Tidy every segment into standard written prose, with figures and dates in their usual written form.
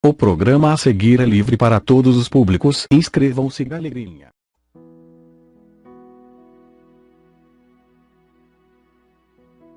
O programa a seguir é livre para todos os públicos. Inscrevam-se, galerinha.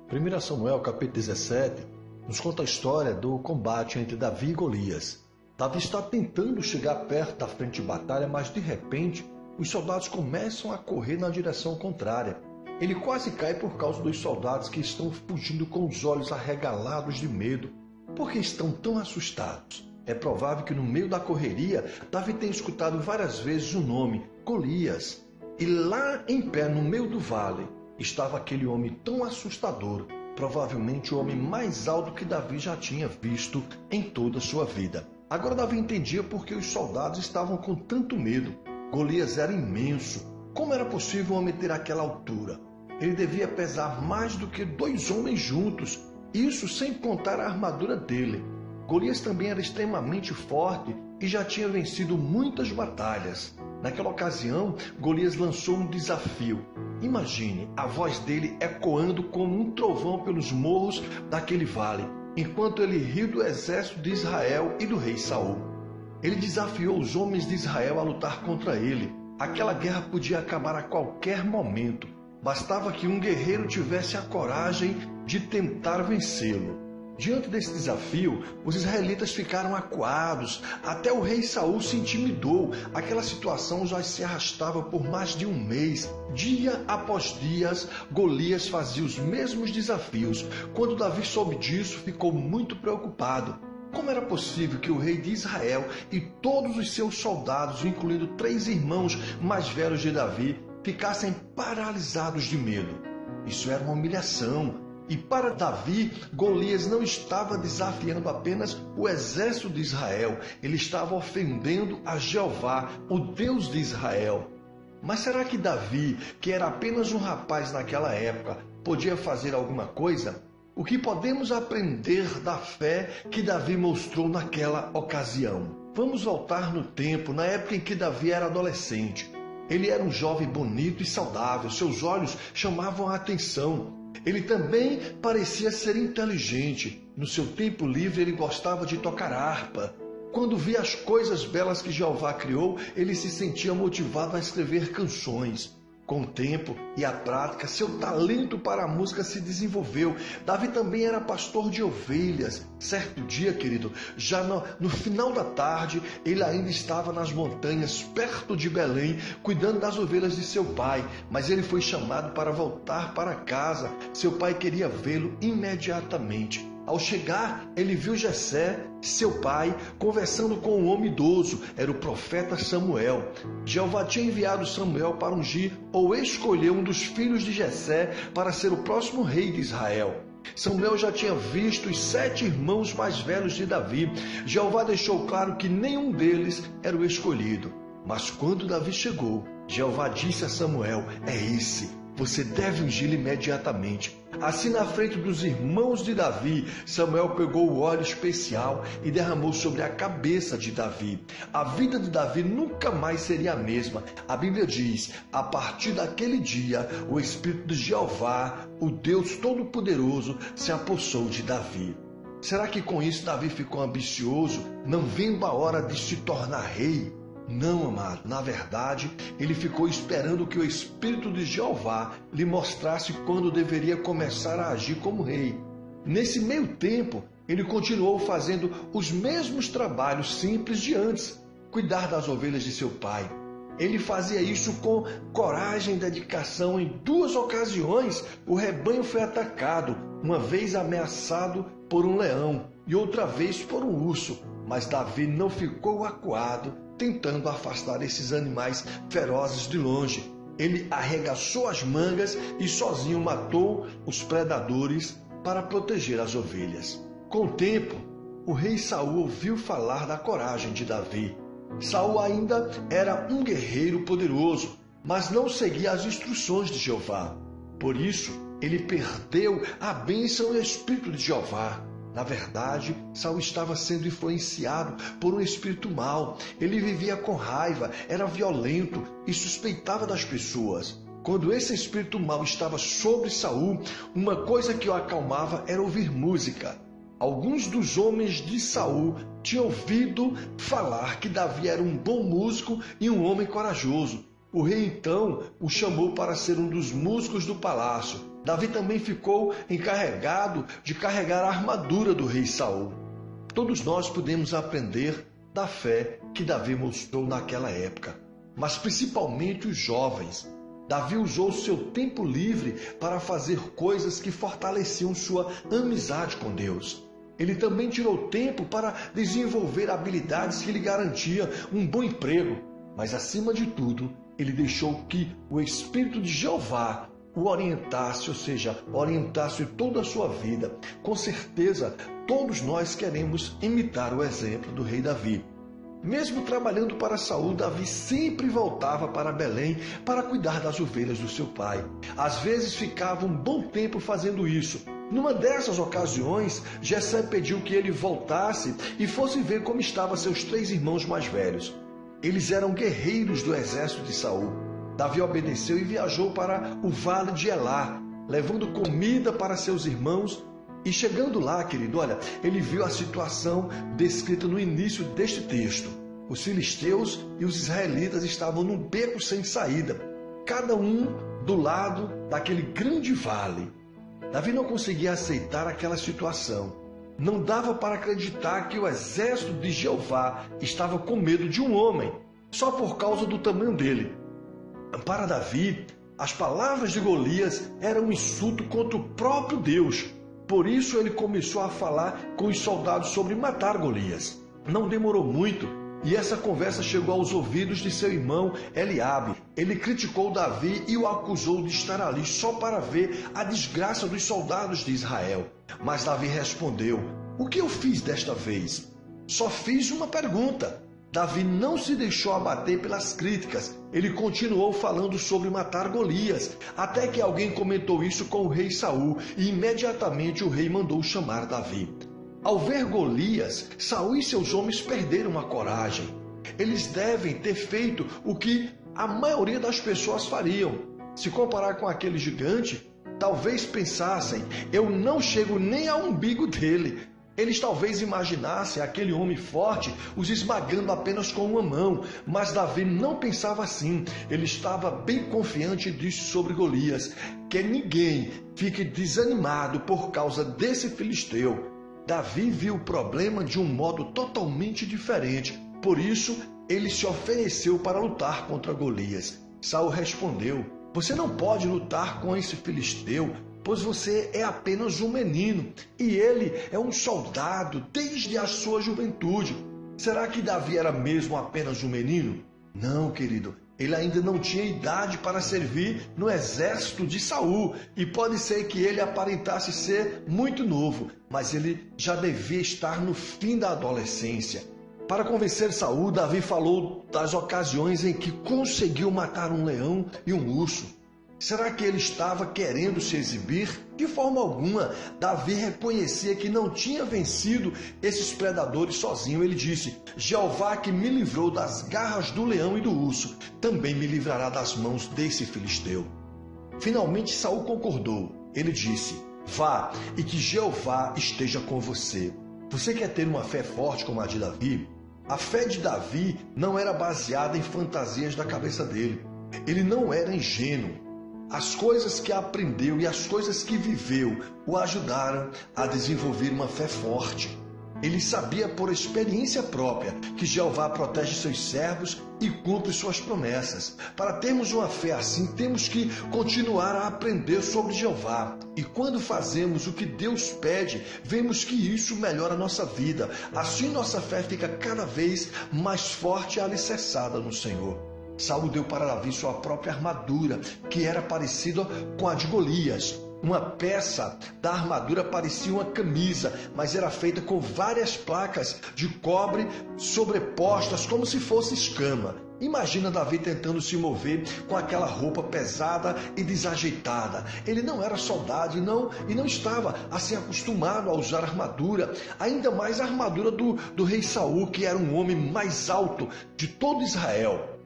1 Samuel capítulo 17 nos conta a história do combate entre Davi e Golias. Davi está tentando chegar perto da frente de batalha, mas de repente os soldados começam a correr na direção contrária. Ele quase cai por causa dos soldados que estão fugindo com os olhos arregalados de medo. Por que estão tão assustados? É provável que no meio da correria, Davi tenha escutado várias vezes o nome Golias. E lá em pé, no meio do vale, estava aquele homem tão assustador, provavelmente o homem mais alto que Davi já tinha visto em toda a sua vida. Agora Davi entendia por que os soldados estavam com tanto medo. Golias era imenso. Como era possível um homem ter aquela altura? Ele devia pesar mais do que 2 homens juntos, isso sem contar a armadura dele. Golias também era extremamente forte e já tinha vencido muitas batalhas. Naquela ocasião, Golias lançou um desafio. Imagine a voz dele ecoando como um trovão pelos morros daquele vale, enquanto ele riu do exército de Israel e do rei Saul. Ele desafiou os homens de Israel a lutar contra ele. Aquela guerra podia acabar a qualquer momento. Bastava que um guerreiro tivesse a coragem de tentar vencê-lo. Diante desse desafio, os israelitas ficaram acuados. Até o rei Saul se intimidou. Aquela situação já se arrastava por mais de um mês. Dia após dia, Golias fazia os mesmos desafios. Quando Davi soube disso, ficou muito preocupado. Como era possível que o rei de Israel e todos os seus soldados, incluindo 3 irmãos mais velhos de Davi, ficassem paralisados de medo? Isso era uma humilhação. E para Davi, Golias não estava desafiando apenas o exército de Israel, ele estava ofendendo a Jeová, o Deus de Israel. Mas será que Davi, que era apenas um rapaz naquela época, podia fazer alguma coisa? O que podemos aprender da fé que Davi mostrou naquela ocasião? Vamos voltar no tempo, na época em que Davi era adolescente. Ele era um jovem bonito e saudável, seus olhos chamavam a atenção. Ele também parecia ser inteligente. No seu tempo livre, ele gostava de tocar harpa. Quando via as coisas belas que Jeová criou, ele se sentia motivado a escrever canções. Com o tempo e a prática, seu talento para a música se desenvolveu. Davi também era pastor de ovelhas. Certo dia, querido, já no final da tarde, ele ainda estava nas montanhas, perto de Belém, cuidando das ovelhas de seu pai. Mas ele foi chamado para voltar para casa. Seu pai queria vê-lo imediatamente. Ao chegar, ele viu Jessé, seu pai, conversando com um homem idoso. Era o profeta Samuel. Jeová tinha enviado Samuel para ungir ou escolher um dos filhos de Jessé para ser o próximo rei de Israel. Samuel já tinha visto os 7 irmãos mais velhos de Davi. Jeová deixou claro que nenhum deles era o escolhido. Mas quando Davi chegou, Jeová disse a Samuel: é esse. Você deve ungí-lo imediatamente. Assim, na frente dos irmãos de Davi, Samuel pegou o óleo especial e derramou sobre a cabeça de Davi. A vida de Davi nunca mais seria a mesma. A Bíblia diz: a partir daquele dia, o Espírito de Jeová, o Deus Todo-Poderoso, se apossou de Davi. Será que com isso Davi ficou ambicioso, não vendo a hora de se tornar rei? Não, amado. Na verdade, ele ficou esperando que o Espírito de Jeová lhe mostrasse quando deveria começar a agir como rei. Nesse meio tempo, ele continuou fazendo os mesmos trabalhos simples de antes, cuidar das ovelhas de seu pai. Ele fazia isso com coragem e dedicação. Em 2 ocasiões, o rebanho foi atacado, uma vez ameaçado por um leão e outra vez por um urso. Mas Davi não ficou acuado, tentando afastar esses animais ferozes de longe. Ele arregaçou as mangas e sozinho matou os predadores para proteger as ovelhas. Com o tempo, o rei Saul ouviu falar da coragem de Davi. Saul ainda era um guerreiro poderoso, mas não seguia as instruções de Jeová. Por isso, ele perdeu a bênção e o Espírito de Jeová. Na verdade, Saul estava sendo influenciado por um espírito mau. Ele vivia com raiva, era violento e suspeitava das pessoas. Quando esse espírito mau estava sobre Saul, uma coisa que o acalmava era ouvir música. Alguns dos homens de Saul tinha ouvido falar que Davi era um bom músico e um homem corajoso. O rei então o chamou para ser um dos músicos do palácio. Davi também ficou encarregado de carregar a armadura do rei Saul. Todos nós podemos aprender da fé que Davi mostrou naquela época, mas principalmente os jovens. Davi usou seu tempo livre para fazer coisas que fortaleciam sua amizade com Deus. Ele também tirou tempo para desenvolver habilidades que lhe garantiam um bom emprego, mas acima de tudo, ele deixou que o Espírito de Jeová o orientasse, ou seja, orientasse toda a sua vida. Com certeza, todos nós queremos imitar o exemplo do rei Davi. Mesmo trabalhando para Saul, Davi sempre voltava para Belém para cuidar das ovelhas do seu pai. Às vezes ficava um bom tempo fazendo isso. Numa dessas ocasiões, Jessé pediu que ele voltasse e fosse ver como estavam seus 3 irmãos mais velhos. Eles eram guerreiros do exército de Saul. Davi obedeceu e viajou para o vale de Elá, levando comida para seus irmãos. E chegando lá, querido, olha, ele viu a situação descrita no início deste texto. Os filisteus e os israelitas estavam num beco sem saída, cada um do lado daquele grande vale. Davi não conseguia aceitar aquela situação. Não dava para acreditar que o exército de Jeová estava com medo de um homem, só por causa do tamanho dele. Para Davi, as palavras de Golias eram um insulto contra o próprio Deus. Por isso ele começou a falar com os soldados sobre matar Golias. Não demorou muito e essa conversa chegou aos ouvidos de seu irmão Eliabe. Ele criticou Davi e o acusou de estar ali só para ver a desgraça dos soldados de Israel. Mas Davi respondeu: "O que eu fiz desta vez? Só fiz uma pergunta." Davi não se deixou abater pelas críticas. Ele continuou falando sobre matar Golias, até que alguém comentou isso com o rei Saul, e imediatamente o rei mandou chamar Davi. Ao ver Golias, Saul e seus homens perderam a coragem. Eles devem ter feito o que a maioria das pessoas fariam. Se comparar com aquele gigante, talvez pensassem: eu não chego nem ao umbigo dele. Eles talvez imaginassem aquele homem forte os esmagando apenas com uma mão, mas Davi não pensava assim. Ele estava bem confiante e disse sobre Golias: que ninguém fique desanimado por causa desse filisteu. Davi viu o problema de um modo totalmente diferente, por isso ele se ofereceu para lutar contra Golias. Saul respondeu: você não pode lutar com esse filisteu, pois você é apenas um menino, e ele é um soldado desde a sua juventude. Será que Davi era mesmo apenas um menino? Não, querido, ele ainda não tinha idade para servir no exército de Saul, e pode ser que ele aparentasse ser muito novo, mas ele já devia estar no fim da adolescência. Para convencer Saul, Davi falou das ocasiões em que conseguiu matar um leão e um urso. Será que ele estava querendo se exibir? De forma alguma. Davi reconhecia que não tinha vencido esses predadores sozinho. Ele disse: Jeová, que me livrou das garras do leão e do urso, também me livrará das mãos desse filisteu. Finalmente Saul concordou. Ele disse: vá, e que Jeová esteja com você. Você quer ter uma fé forte como a de Davi? A fé de Davi não era baseada em fantasias da cabeça dele. Ele não era ingênuo. As coisas que aprendeu e as coisas que viveu o ajudaram a desenvolver uma fé forte. Ele sabia por experiência própria que Jeová protege seus servos e cumpre suas promessas. Para termos uma fé assim, temos que continuar a aprender sobre Jeová. E quando fazemos o que Deus pede, vemos que isso melhora a nossa vida. Assim nossa fé fica cada vez mais forte e alicerçada no Senhor. Saul deu para Davi sua própria armadura, que era parecida com a de Golias. Uma peça da armadura parecia uma camisa, mas era feita com várias placas de cobre sobrepostas como se fosse escama. Imagina Davi tentando se mover com aquela roupa pesada e desajeitada. Ele não era soldado e não estava assim acostumado a usar armadura, ainda mais a armadura do rei Saul, que era um homem mais alto de todo Israel.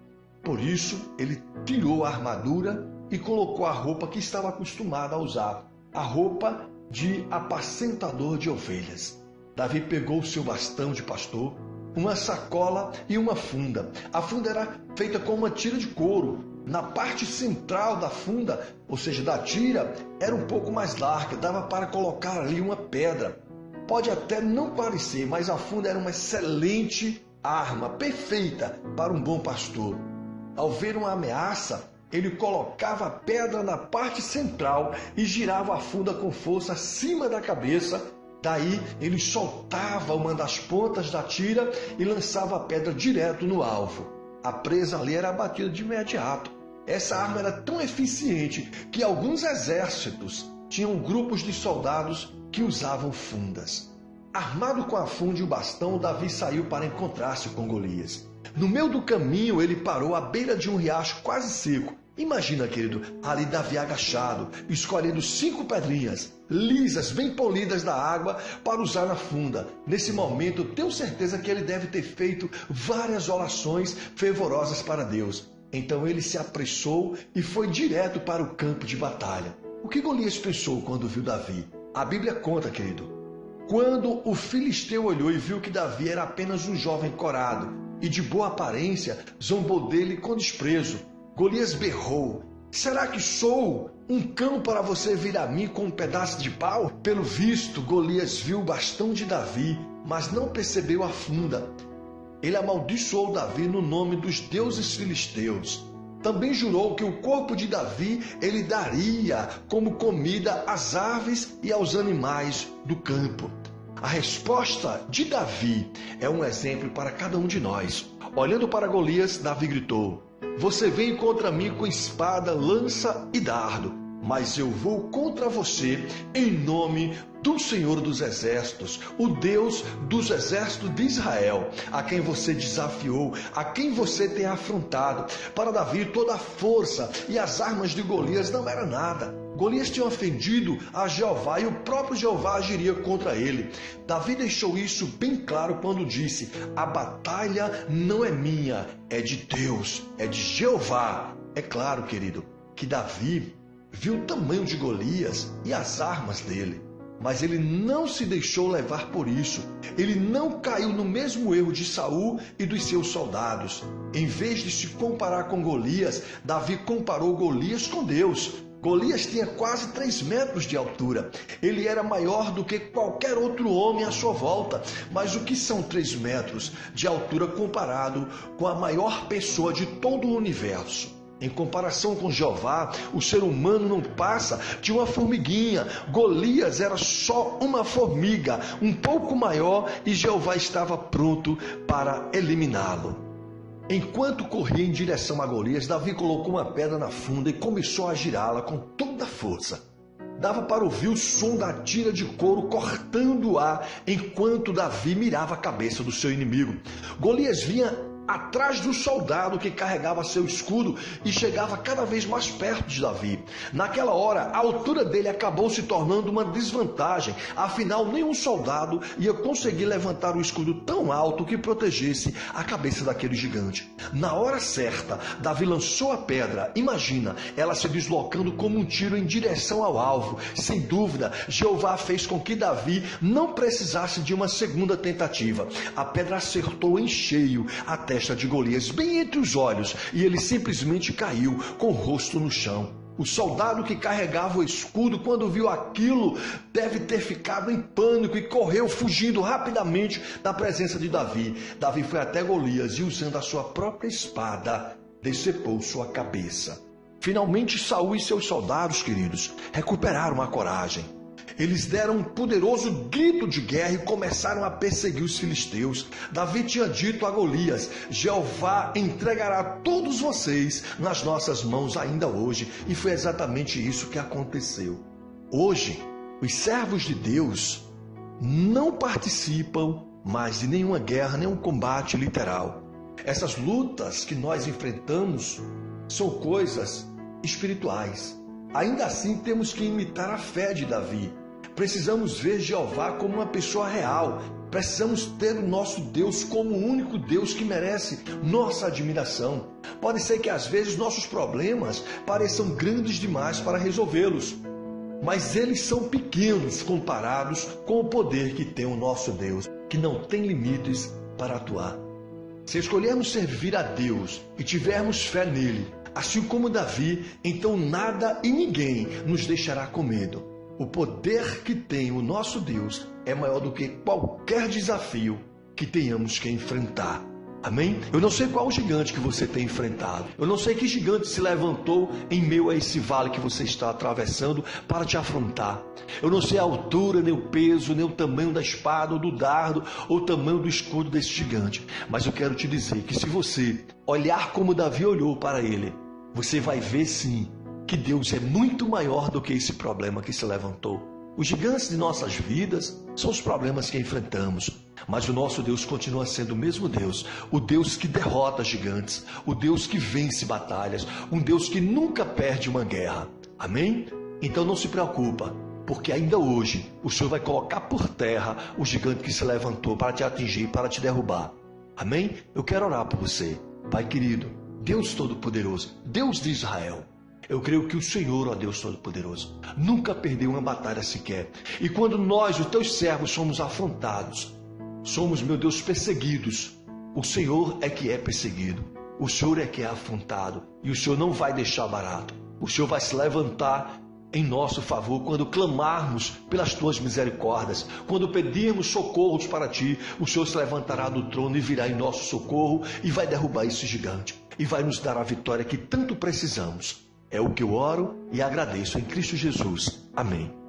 Por isso, ele tirou a armadura e colocou a roupa que estava acostumado a usar, a roupa de apacentador de ovelhas. Davi pegou o seu bastão de pastor, uma sacola e uma funda. A funda era feita com uma tira de couro. Na parte central da funda, ou seja, da tira, era um pouco mais larga, dava para colocar ali uma pedra. Pode até não parecer, mas a funda era uma excelente arma, perfeita para um bom pastor. Ao ver uma ameaça, ele colocava a pedra na parte central e girava a funda com força acima da cabeça. Daí ele soltava uma das pontas da tira e lançava a pedra direto no alvo. A presa ali era abatida de imediato. Essa arma era tão eficiente que alguns exércitos tinham grupos de soldados que usavam fundas. Armado com a funda e o bastão, Davi saiu para encontrar-se com Golias. No meio do caminho, ele parou à beira de um riacho quase seco. Imagina, querido, ali Davi agachado, escolhendo 5 pedrinhas, lisas, bem polidas da água, para usar na funda. Nesse momento, eu tenho certeza que ele deve ter feito várias orações fervorosas para Deus. Então ele se apressou e foi direto para o campo de batalha. O que Golias pensou quando viu Davi? A Bíblia conta, querido. Quando o filisteu olhou e viu que Davi era apenas um jovem corado e de boa aparência, zombou dele com desprezo. Golias berrou: será que sou um cão para você vir a mim com um pedaço de pau? Pelo visto, Golias viu o bastão de Davi, mas não percebeu a funda. Ele amaldiçoou Davi no nome dos deuses filisteus. Também jurou que o corpo de Davi ele daria como comida às aves e aos animais do campo. A resposta de Davi é um exemplo para cada um de nós. Olhando para Golias, Davi gritou: você vem contra mim com espada, lança e dardo, mas eu vou contra você em nome do Senhor dos Exércitos, o Deus dos Exércitos de Israel, a quem você desafiou, a quem você tem afrontado. Para Davi, toda a força e as armas de Golias não era nada. Golias tinha ofendido a Jeová e o próprio Jeová agiria contra ele. Davi deixou isso bem claro quando disse: a batalha não é minha, é de Deus, é de Jeová. É claro, querido, que Davi viu o tamanho de Golias e as armas dele. Mas ele não se deixou levar por isso. Ele não caiu no mesmo erro de Saul e dos seus soldados. Em vez de se comparar com Golias, Davi comparou Golias com Deus. Golias tinha quase 3 metros de altura. Ele era maior do que qualquer outro homem à sua volta. Mas o que são 3 metros de altura comparado com a maior pessoa de todo o universo? Em comparação com Jeová, o ser humano não passa de uma formiguinha. Golias era só uma formiga, um pouco maior, e Jeová estava pronto para eliminá-lo. Enquanto corria em direção a Golias, Davi colocou uma pedra na funda e começou a girá-la com toda a força. Dava para ouvir o som da tira de couro cortando o ar enquanto Davi mirava a cabeça do seu inimigo. Golias vinha atrás do soldado que carregava seu escudo e chegava cada vez mais perto de Davi. Naquela hora, a altura dele acabou se tornando uma desvantagem, afinal nenhum soldado ia conseguir levantar o escudo tão alto que protegesse a cabeça daquele gigante. Na hora certa, Davi lançou a pedra. Imagina, ela se deslocando como um tiro em direção ao alvo. Sem dúvida, Jeová fez com que Davi não precisasse de uma segunda tentativa. A pedra acertou em cheio a testa de Golias, bem entre os olhos, e ele simplesmente caiu com o rosto no chão. O soldado que carregava o escudo, quando viu aquilo, deve ter ficado em pânico e correu fugindo rapidamente da presença de Davi. Davi foi até Golias e, usando a sua própria espada, decepou sua cabeça. Finalmente, Saul e seus soldados, queridos, recuperaram a coragem. Eles deram um poderoso grito de guerra e começaram a perseguir os filisteus. Davi tinha dito a Golias: Jeová entregará todos vocês nas nossas mãos ainda hoje. E foi exatamente isso que aconteceu. Hoje, os servos de Deus não participam mais de nenhuma guerra, nenhum combate literal. Essas lutas que nós enfrentamos são coisas espirituais. Ainda assim, temos que imitar a fé de Davi. Precisamos ver Jeová como uma pessoa real. Precisamos ter o nosso Deus como o único Deus que merece nossa admiração. Pode ser que às vezes nossos problemas pareçam grandes demais para resolvê-los. mas eles são pequenos comparados com o poder que tem o nosso Deus, que não tem limites para atuar. Se escolhermos servir a Deus e tivermos fé nele, assim como Davi, então nada e ninguém nos deixará com medo. O poder que tem o nosso Deus é maior do que qualquer desafio que tenhamos que enfrentar. Amém? Eu não sei qual o gigante que você tem enfrentado. Eu não sei que gigante se levantou em meio a esse vale que você está atravessando para te afrontar. Eu não sei a altura, nem o peso, nem o tamanho da espada ou do dardo ou o tamanho do escudo desse gigante. Mas eu quero te dizer que se você olhar como Davi olhou para ele, você vai ver sim que Deus é muito maior do que esse problema que se levantou. Os gigantes de nossas vidas são os problemas que enfrentamos, mas o nosso Deus continua sendo o mesmo Deus, o Deus que derrota gigantes, o Deus que vence batalhas, um Deus que nunca perde uma guerra. Amém? Então não se preocupa, porque ainda hoje o Senhor vai colocar por terra o gigante que se levantou para te atingir, para te derrubar. Amém? Eu quero orar por você. Pai querido, Deus Todo-Poderoso, Deus de Israel, eu creio que o Senhor, ó Deus Todo-Poderoso, nunca perdeu uma batalha sequer. E quando nós, os teus servos, somos afrontados, somos, meu Deus, perseguidos, o Senhor é que é perseguido, o Senhor é que é afrontado, e o Senhor não vai deixar barato. O Senhor vai se levantar em nosso favor quando clamarmos pelas tuas misericórdias, quando pedirmos socorros para ti, o Senhor se levantará do trono e virá em nosso socorro e vai derrubar esse gigante e vai nos dar a vitória que tanto precisamos. É o que eu oro e agradeço em Cristo Jesus. Amém.